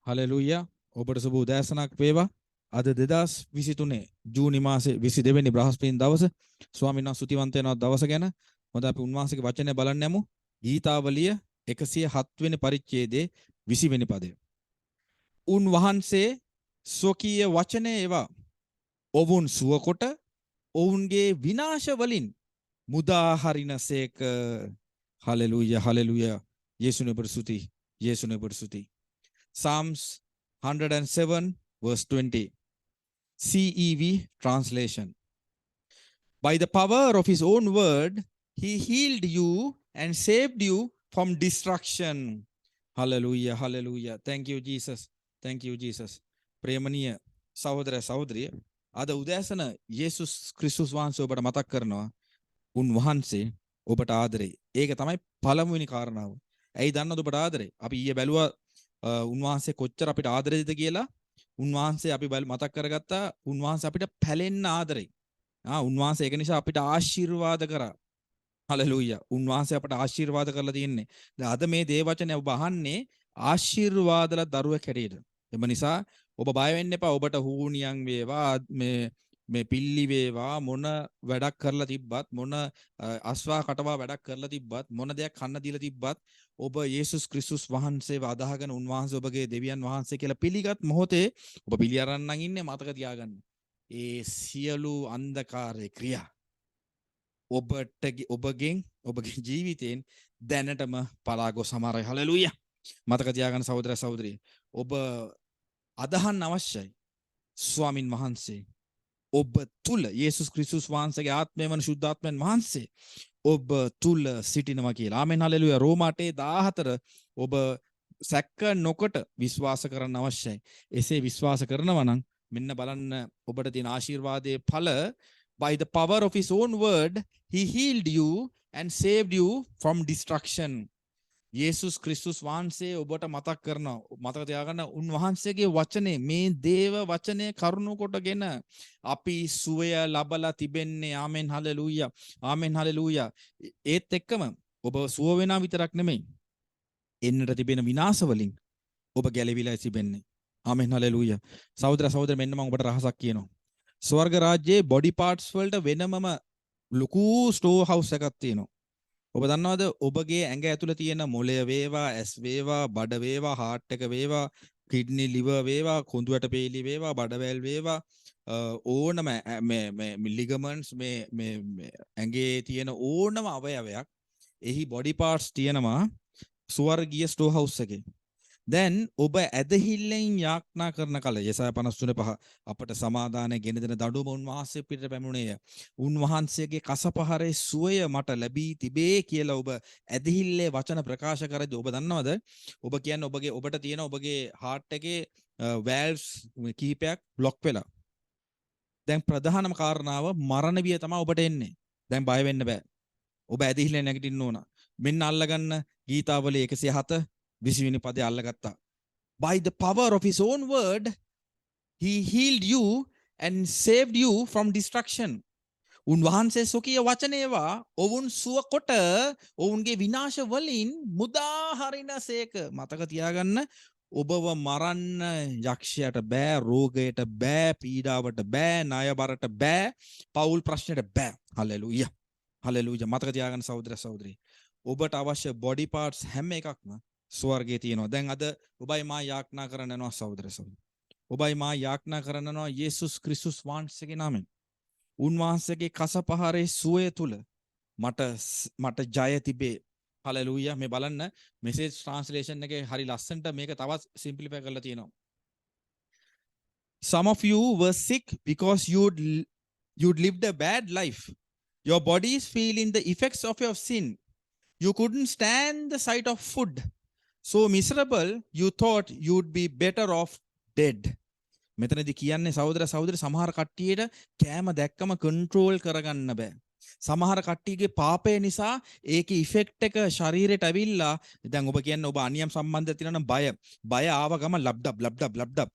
Hallelujah. ඔබට සුබ උදෑසනක් වේවා. අද 2023 ජූනි මාසේ 22 වෙනි බ්‍රහස්පතින් දවස. ස්වාමීන් වහන්සේ ස්තුතිවන්ත වෙනවා දවස ගැන. හොඳ අපි උන්වහන්සේගේ වචනය බලන්න යමු. ගීතාවලිය 107 වෙනි පරිච්ඡේදයේ 20 වෙනි පදය. උන්වහන්සේ ස්වකීය වචනය ඒවා ඔවුන් සුවකොට ඔවුන්ගේ විනාශ වලින් මුදා හරිනසේක. හලෙලූයා හලෙලූයා. යේසුනේ ප්‍රසුති. යේසුනේ ප්‍රසුති. Psalms 107 verse 20. CEV translation. By the power of his own word, he healed you and saved you from destruction. Hallelujah, hallelujah. Thank you, Jesus. Thank you, Jesus. ප්‍රේමණීය සහෝදර සහෝදරිය, අද උදෑසන යේසුස් ක්‍රිස්තුස් වහන්සේ ඔබට මතක් කරනවා උන්වහන්සේ ඔබට ආදරේ. ඒක තමයි පළමුවෙනි කාරණාව. ඇයි දන්නවද ඔබට ආදරේ? අපි ඊයේ බැලුවා උන්වහන්සේ කොච්චර අපිට ආදරේද කියලා. උන්වහන්සේ අපි මතක් කරගත්තා උන්වහන්සේ අපිට පැලෙන්න ආදරේ. උන්වහන්සේ ඒක නිසා අපිට ආශිර්වාද කරා. හලෙලූයා. උන්වහන්සේ අපට ආශිර්වාද කරලා තියෙන්නේ. දැන් අද මේ දේ වචනේ ඔබ අහන්නේ ආශිර්වාදල දරුවෙක් හැටියට. එම නිසා ඔබ බය වෙන්න එපා. ඔබට හූනියන් වේවා මේ පිල්ලි වේවා මොන වැඩක් කරලා තිබ්බත් මොන අස්වා කටවා වැඩක් කරලා තිබ්බත් මොන දෙයක් කන්න දීලා තිබ්බත් ඔබ යේසුස් ක්‍රිස්තුස් වහන්සේව අදහගෙන උන්වහන්සේ ඔබගේ දෙවියන් වහන්සේ කියලා පිළිගත් මොහොතේ ඔබ පිළි අරන් නම් ඉන්නේ. මතක තියාගන්න. ඒ සියලු අන්ධකාරයේ ක්‍රියා ඔබගේ ජීවිතයෙන් දැනටම පලා ගොස් සමරයි. හලෙලූයා. මතක තියාගන්න සහෝදර සහෝදරිය. ඔබ අදහන්න අවශ්‍යයි ස්වාමින් වහන්සේ ඔබ තුල යේසුස් ක්‍රිස්තුස් වහන්සේගේ ආත්මය වන ශුද්ධාත්මයන් වහන්සේ ඔබ තුල සිටිනවා කියලා. ආමෙන් හලෙලූයා. රෝමා 8:14 ඔබ සැක නොකොට විශ්වාස කරන්න අවශ්‍යයි. එසේ විශ්වාස කරනවා නම් මෙන්න බලන්න ඔබට තියෙන ආශිර්වාදයේ ඵල. By the power of his own word he healed you and saved you from destruction. යේසුස් ක්‍රිස්තුස් වහන්සේ ඔබට මතක් කරනවා. මතක තියාගන්න උන්වහන්සේගේ වචනේ මේ දේව වචනය කරුණු කොටගෙන අපි සුවය ලබලා තිබෙන්නේ. ආමෙන් හලෙලූයා. ආමෙන් හලෙලූයා. ඒත් එක්කම ඔබ සුව වෙනා විතරක් නෙමෙයි, එන්නට තිබෙන විනාශ වලින් ඔබ ගැලවිලා තිබෙන්නේ. ආමෙන් හලෙලූයා. සහෝදර සහෝදර මෙන්න මම ඔබට රහසක් කියනවා. ස්වර්ග රාජ්‍යයේ බොඩි පාර්ට්ස් වලට වෙනමම ලොකු ස්ටෝර් හවුස් එකක් තියෙනවා. ඔබ දන්නවද ඔබගේ ඇඟ ඇතුළේ තියෙන මොළය වේවා, ඇස් වේවා, බඩ වේවා, හાર્ට් එක වේවා, කිඩ්නි ලිවර් වේවා, කොඳු ඇට පේලි වේවා, බඩවැල් වේවා, ඕනම මේ ලිගමන්ට්ස් මේ ඇඟේ තියෙන ඕනම අවයවයක් එහි බොඩි පාර්ට්ස් තියෙනවා ස්වර්ගීය ස්ටෝර් හවුස් එකේ. දැන් ඔබ ඇදහිල්ලෙන් යාඥා කරන කල යසාය 53:5 අපට සමාදානය ගෙන දෙන දඬුවම උන්වහන්සේ පිටට පැමුණේය. උන්වහන්සේගේ කසපහරේ සුවය මට ලැබී තිබේ කියලා ඔබ ඇදහිල්ලේ වචන ප්‍රකාශ කරද්දී ඔබ දන්නවද? ඔබ කියන්නේ ඔබට තියෙන ඔබගේ heart එකේ valves කීපයක් block වෙලා. දැන් ප්‍රධානම කාරණාව මරණ බිය තමයි ඔබට එන්නේ. දැන් බය වෙන්න බෑ. ඔබ ඇදහිල්ලෙන් නැගිටින්න ඕන. මෙන්න අල්ලගන්න ගීතාවලිය 107 20 වෙනි පදේ අල්ලගත්තා. By the power of his own word he healed you and saved you from destruction. උන්වහන්සේ සොකීය වචනේවා ඔවුන් සුව කොට ඔවුන්ගේ විනාශ වලින් මුදා හරිනසේක. මතක තියාගන්න ඔබව මරන්න යක්ෂයට බෑ, රෝගයට බෑ, පීඩාවට බෑ, ණයබරට බෑ, පෞල් ප්‍රශ්නයට බෑ. හලෙලූයා. හලෙලූයා. මතක තියාගන්න සහෝදර සහෝදරි. ඔබට අවශ්‍ය බොඩි පාර්ට්ස් හැම එකක්ම ස්වර්ගයේ තියෙනවා. දැන් අද ඔබයි මා යාඥා කරන්න යනවා සහෝදර සහෝදරි. ඔබයි මා යාඥා කරන්න යනවා යේසුස් ක්‍රිස්තුස් වහන්සේගේ නාමයෙන්. උන්වහන්සේගේ කසපහරේ සුවය තුල මට ජය තිබේ. හලෙලූයා. මේ බලන්න මෙසේජ් ට්‍රාන්ස්ලේෂන් එකේ හරි ලස්සනට මේක තවත් සිම්ප්ලිෆයි කරලා තියෙනවා. Some of you were sick because you'd lived a bad life. Your body is feeling the effects of your sin. You couldn't stand the sight of food. So miserable, you thought you'd be better off dead. මෙතනදී කියන්නේ සහෝදර සහෝදරි සමහර කට්ටියට කෑම දැක්කම control කරගන්න බෑ. සමහර කට්ටියගේ පාපය නිසා ඒකේ ඉෆෙක්ට් එක ශරීරයට ඇවිල්ලා දැන් ඔබ කියන්නේ ඔබ අනියම් සම්බන්ධයක් තියෙනවා නම් බය ආව ගම ලබ්ඩබ්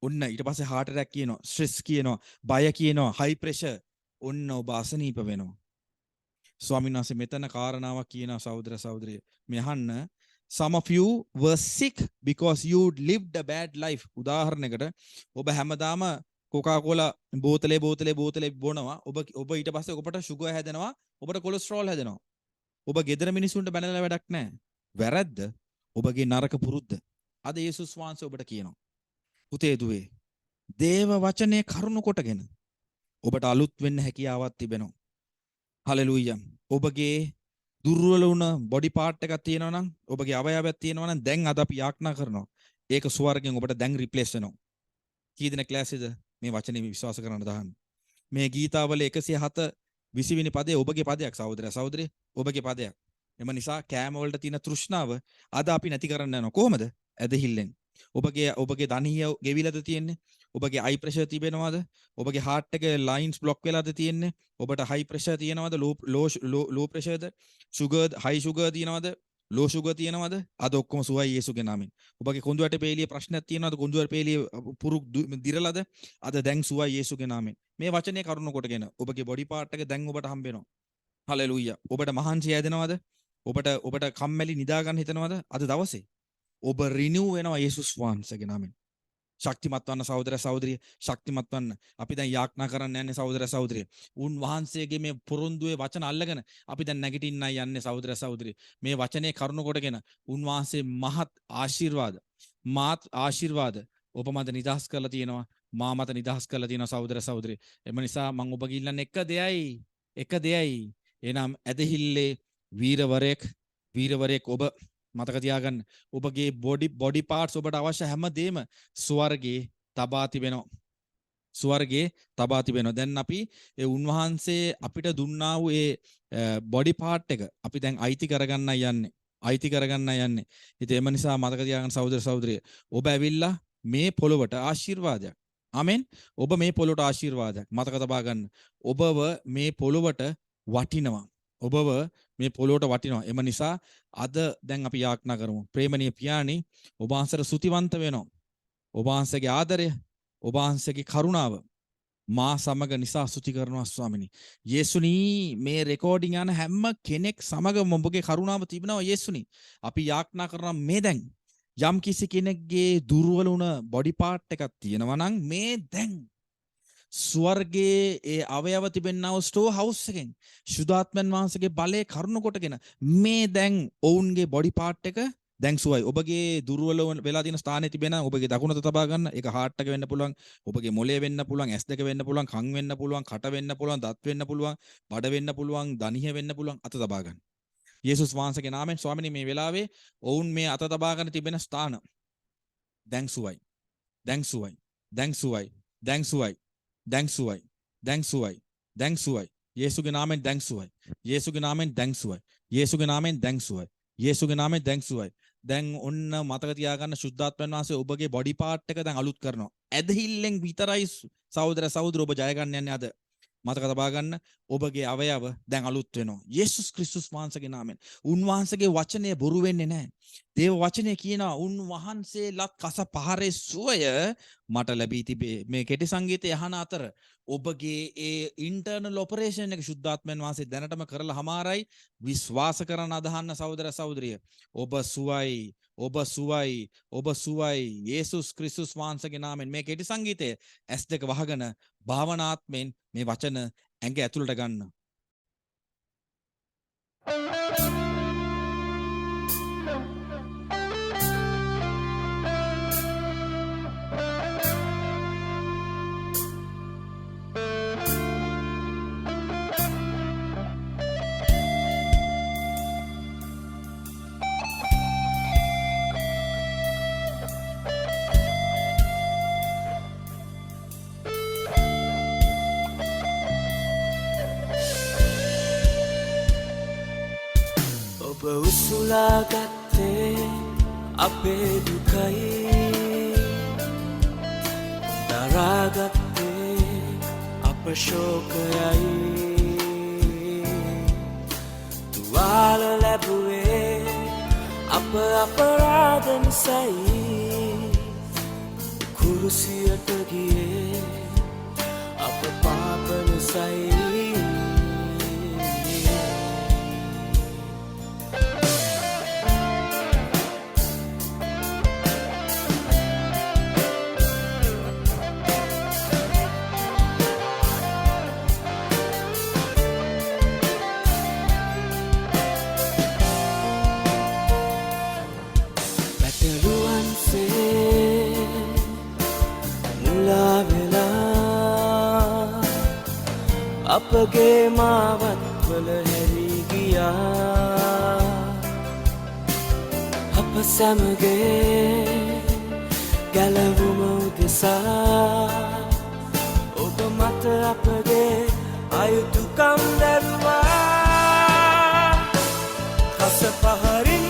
ඔන්න ඊට පස්සේ heart attack කියනවා, stress කියනවා, බය කියනවා, high pressure ඔන්න ඔබ අසනීප වෙනවා. ස්වාමීන් වහන්සේ මෙතන කාරණාවක් කියනවා සහෝදර සහෝදරිය. මේ අහන්න some of you were sick because you lived a bad life. උදාහරණයකට ඔබ හැමදාම කොකාකෝලා බෝතලේ බොනවා. ඔබ ඊට පස්සේ ඔබට සුගර් හැදෙනවා, ඔබට කොලෙස්ටරෝල් හැදෙනවා. ඔබ ගෙදර මිනිසුන්ට බැනලා වැඩක් නැහැ. වැරද්ද ඔබගේ නරක පුරුද්ද. අද යේසුස් වහන්සේ ඔබට කියනවා, පුතේ දුවේ, දේව වචනේ කරුණු කොටගෙන ඔබට අලුත් වෙන්න හැකියාවක් තිබෙනවා. හලෙලූයා. ඔබගේ දුර්වල වුණ බොඩි පාර්ට් එකක් තියෙනවා නම්, ඔබගේ අවයවයක් තියෙනවා නම්, දැන් අද අපි යාඥා කරනවා ඒක ස්වර්ගයෙන් ඔබට දැන් රිප්ලේස් වෙනවා. කී දෙනෙක් ක්ලාසෙද මේ වචනේ විශ්වාස කරන්න දාන්න. මේ ගීතාවල 107 20 වෙනි පදේ ඔබගේ පදයක් සහෝදරයා සහෝදරිය, ඔබගේ පදයක්. එම නිසා කෑම වලට තියෙන තෘෂ්ණාව අද අපි නැති කරන්න යනවා. කොහොමද? ඇදහිල්ලෙන්. ඔබගේ දණහිය ගෙවිලාද තියෙන්නේ? ඔබගේ අයි ප්‍රෙෂර් තිබෙනවද? ඔබගේ heart එකේ lines block වෙලාද තියෙන්නේ? ඔබට high pressure තියෙනවද? low pressureද? sugar high sugar තියෙනවද? low sugar තියෙනවද? අද ඔක්කොම සුවයි යේසුගේ නාමයෙන්. ඔබගේ කොඳුයට පේලිය ප්‍රශ්නයක් තියෙනවද? කොඳුයට පේලිය පුරු දිරලාද? අද දැන් සුවයි යේසුගේ නාමයෙන්. මේ වචනේ කරුණ කොටගෙන ඔබගේ body part එක දැන් ඔබට හම්බ වෙනවා. හලෙලූයා. ඔබට මහන්සි හැදෙනවද? ඔබට කම්මැලි නිදා ගන්න හිතනවද? අද දවසේ ඔබ රිනිව් වෙනවා යේසුස් වහන්සේගේ නාමයෙන්. ශක්තිමත් වන්න සහෝදර සහෝදරිය, ශක්තිමත් වන්න. අපි දැන් යාඥා කරන්න යන්නේ සහෝදර සහෝදරිය. උන් වහන්සේගේ මේ පොරොන්දුවේ වචන අල්ලගෙන අපි දැන් නැගිටින්නයි යන්නේ සහෝදර සහෝදරිය. මේ වචනේ කරුණ කොටගෙන උන්වහන්සේ මහත් ආශිර්වාද, මාත් ආශිර්වාද ඔබ මත නිදහස් කරලා තියෙනවා, මා මත නිදහස් කරලා තියෙනවා සහෝදර සහෝදරිය. එම නිසා මම ඔබගේ ඉල්ලන්නේ එක දෙයයි. එනම් ඇදහිල්ලේ වීරවරයෙක් ඔබ මතක තියාගන්න. ඔබගේ බොඩි පාර්ට්ස් ඔබට අවශ්‍ය හැමදේම ස්වර්ගයේ තබා තිබෙනවා. දැන් අපි ඒ උන්වහන්සේ අපිට දුන්නා වූ ඒ බොඩි පාර්ට් එක අපි දැන් අයිති කරගන්නයි යන්නේ. ඉතින් එම නිසා මතක තියාගන්න සහෝදර සහෝදරිය, ඔබ ඇවිල්ලා මේ පොළොවට ආශිර්වාදයක්. ආමෙන්. ඔබ මේ පොළොවට ආශිර්වාදයක්. මතක තබා ගන්න. ඔබව මේ පොළොවට වටිනවා. එම නිසා අද දැන් අපි යාඥා කරමු. ප්‍රේමණීය පියාණි, ඔබ වහන්සේට ස්තුතිවන්ත වෙනවා. ඔබ වහන්සේගේ ආදරය, ඔබ වහන්සේගේ කරුණාව මා සමග නිසා ස්තුති කරනවා ස්වාමිනී. යේසුනී, මේ රෙකෝඩින් යන හැම කෙනෙක් සමග ඔබගේ කරුණාව තිබෙනවා යේසුනී. අපි යාඥා කරනවා මේ දැන් යම් කිසි කෙනෙක්ගේ දුර්වල වුණ බොඩි පාර්ට් එකක් තියෙනවා නම් මේ දැන් ස්වර්ගයේ ඒ අවයව තිබෙනා වූ ස්ටෝර් හවුස් එකෙන් ශුද්ධාත්මයන් වහන්සේගේ බලය කරුණ කොටගෙන මේ දැන් ඔවුන්ගේ බොඩි පාර්ට් එක දැන් සුවයි. ඔබගේ දුර්වල වෙලා තියෙන ස්ථානයේ තිබෙන ඔබගේ දකුණත තබා ගන්න. ඒක heart එක වෙන්න පුළුවන්, ඔබගේ මොළය වෙන්න පුළුවන්, ඇස් දෙක වෙන්න පුළුවන්, කන් වෙන්න පුළුවන්, කට වෙන්න පුළුවන්, දත් වෙන්න පුළුවන්, බඩ වෙන්න පුළුවන්, දණහිය වෙන්න පුළුවන්. අත තබා ගන්න. යේසුස් වහන්සේගේ නාමයෙන් ස්වාමිනේ, මේ වෙලාවේ ඔවුන් මේ අත තබා ගන්න තිබෙන ස්ථාන දැන් සුවයි. යේසුගේ නාමයෙන් දැන් සුවයි. දැන් ඔන්න මතක තියාගන්න, ශුද්ධාත්මයන් වහන්සේ ඔබගේ බොඩි පාර්ට් එක දැන් අලුත් කරනවා. ඇදහිල්ලෙන් විතරයි සහෝදර සහෝදර ඔබ ජය ගන්න යන්නේ අද. මතක තබා ගන්න, ඔබගේ අවයව දැන් අලුත් වෙනවා යේසුස් ක්‍රිස්තුස් වහන්සේගේ නාමයෙන්. උන්වහන්සේගේ වචනය බොරු වෙන්නේ නැහැ. දේව වචනය කියනවා උන්වහන්සේ ලත් කස පහරේ සුවය මට ලැබී තිබේ. මේ කෙටි සංගීතය අහන අතර ඔබගේ ඒ ඉන්ටර්නල් ඔපරේෂන් එක ශුද්ධාත්මයන් වහන්සේ දැනටම කරලා හමාරයි. විශ්වාස කරන අදහන්න සහෝදර සහෝදරිය, ඔබ සුවයි යේසුස් ක්‍රිස්තුස් වහන්සේගේ නාමයෙන්. මේ කෙටි සංගීතය S2 වහගෙන භාවනාත්මෙන් මේ වචන ඇඟ ඇතුළට ගන්න. උසුලා ගත්තේ අපේ දුකයි, දරාගත්තේ අප ශෝකයයි. තුවාල ලැබුවේ අප අපරාධ නිසයි, කුරුසියට ගියේ අප පාප නිසයි. අපගේ මාවත්වල හැරී ගියා අප සැමගේ ගැලවුම උදෙසා ඔබ මත අපගේ අයුතුකම් දැරුවා කස පහරින්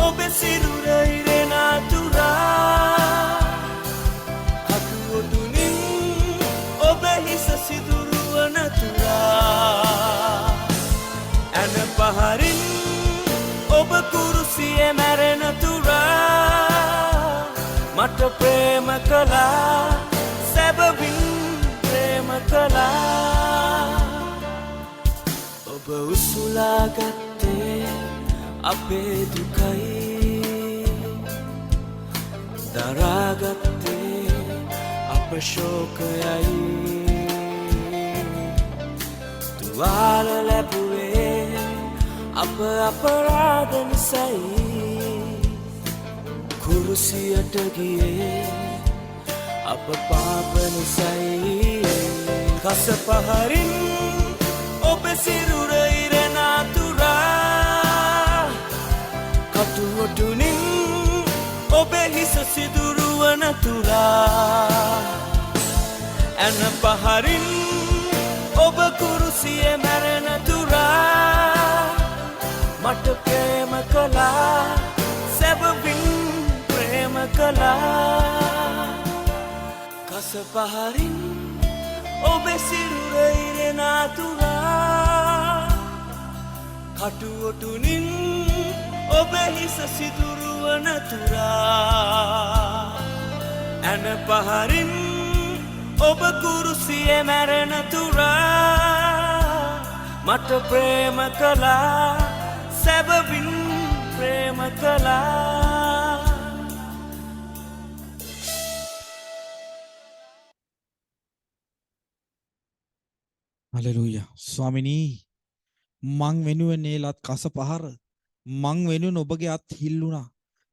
ඔබ සිරුර ඉරෙන අතුරා කටුඔටුනින් ඔබ හිස සිදුරුවන තුරා ඇන පහරින් ඔබ කුරුසියේ මැරෙන තුරා මට ප්‍රේම කළා සැබවින් ප්‍රේම කළා ඔබ උසුලා ගත්තේ අපේ දුකයි දරාගත්තේ අප ශෝකයයි තුවාල ලැබුවේ අප අපරාධ නිසයි කුරුසියට ගියේ අප පාප නිසයි කස පහරින් ඔබ සිරුර ඉරෙන අතුරා කටුඔටුනින් ඔබ හිස සිදුරුවන තුරා ඇන පහරින් ඔබ කුරුසියේ මැරෙන තුරා මට ප්‍රේම කළා සැබවින් ප්‍රේම කළා කස පහරින් ඔබ සිරුර ඉරෙන අතුරා කටුඔටුනින් ඔබ හිස සිදුරුවන තුරා ඇන පහරින් ඔබ කුරුසියේ මැරෙන තුරා මට ප්‍රේම කළා සැබවින් ප්‍රේම කළා හලෙලූයා ස්වාමිනී මං වෙනුවෙන් ඒ ලත් කස පහර මං වෙනුවෙන් ඔබගේ අත් හිල්ලුණා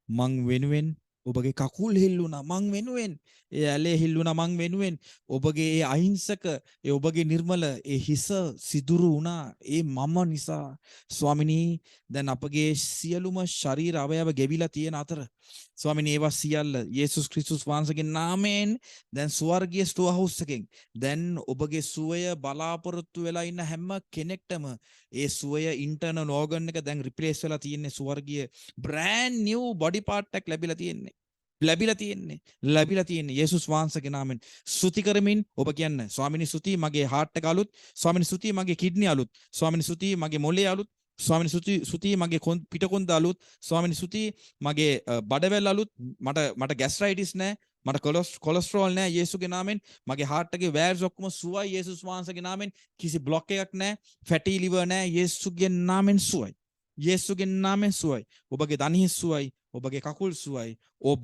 මං වෙනුවෙන් ඔබගේ කකුල් හිල්ලුණා මං වෙනුවෙන් ඒ ඇලේ හිල්ලුණා මං වෙනුවෙන් ඔබගේ ඒ අහිංසක ඒ ඔබගේ නිර්මල ඒ හිස සිදුරු වුණා ඒ මම නිසා ස්වාමිනී දැන් අපගේ සියලුම ශරීර අවයව ගෙවිලා තියෙන අතර ස්වාමිනී ඒවා සියල්ල යේසුස් ක්‍රිස්තුස් වහන්සේගේ නාමයෙන් දැන් ස්වර්ගීය ස්ටෝර් හවුස් එකෙන් දැන් ඔබගේ සුවය බලාපොරොත්තු වෙලා ඉන්න හැම කෙනෙක්ටම ඒ සුවය ඉන්ටර්නල් ඕගන් එක දැන් රිප්ලේස් වෙලා තියෙන්නේ ස්වර්ගීය බ්‍රෑන්ඩ් නිව් බොඩි පාර්ට් එකක් ලැබිලා තියෙන්නේ යේසුස් වහන්සේගේ නාමයෙන් ස්තුති කරමින් ඔබ කියන්න ස්වාමිනී ස්තුති මගේ හાર્ට් එක අලුත් ස්වාමිනී ස්තුති මගේ කිඩ්නි අලුත් ස්වාමිනී ස්තුති මගේ මොළේ අලුත් ස්වාමිනී ස්තුති මගේ පිටකොන්ද අලුත් ස්වාමිනී ස්තුති මගේ බඩවැල් අලුත් මට ગેස්ට්‍රයිටිස් නැහැ මට කොලෙස්ටරෝල් නැහැ යේසුගේ නාමයෙන් මගේ හાર્ට් එකේ වෑර්ස් ඔක්කොම සුවයි යේසුස් වහන්සේගේ නාමයෙන් කිසි බ්ලොක් එකක් නැහැ ෆැටි ලිවර් නැහැ යේසුගේ නාමයෙන් සුවයි යේසුගේ නාමයෙන් සුවයි ඔබගේ දණහිස් සුවයි ඔබගේ කකුල් සුවයි ඔබ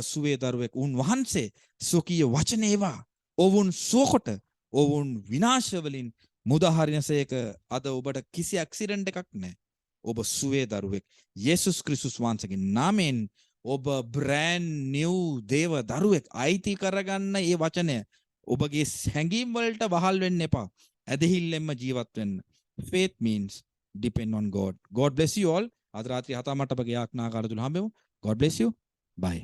සුවේ දරුවෙක් උන් වහන්සේ සුකීය වචනේවා ඔවුන් සුවකොට ඔවුන් විනාශ වලින් මුදහරිනසේක අද ඔබට කිසි ඇක්සිඩන්ට් එකක් නැහැ ඔබ සුවේ දරුවෙක් යේසුස් ක්‍රිස්තුස් වහන්සේගේ නාමයෙන් ඔබ බ්‍රෑන්ඩ් නිව් දේව දරුවෙක් අයිති කරගන්න ඒ වචනය ඔබගේ හැඟීම් වලට වහල් වෙන්න එපා ඇදහිල්ලෙන්ම ජීවත් වෙන්න faith means depend on God bless you all අද රාත්‍රී 7 මට අපගේ ආඥාකාර තුල හම්බෙමු God bless you bye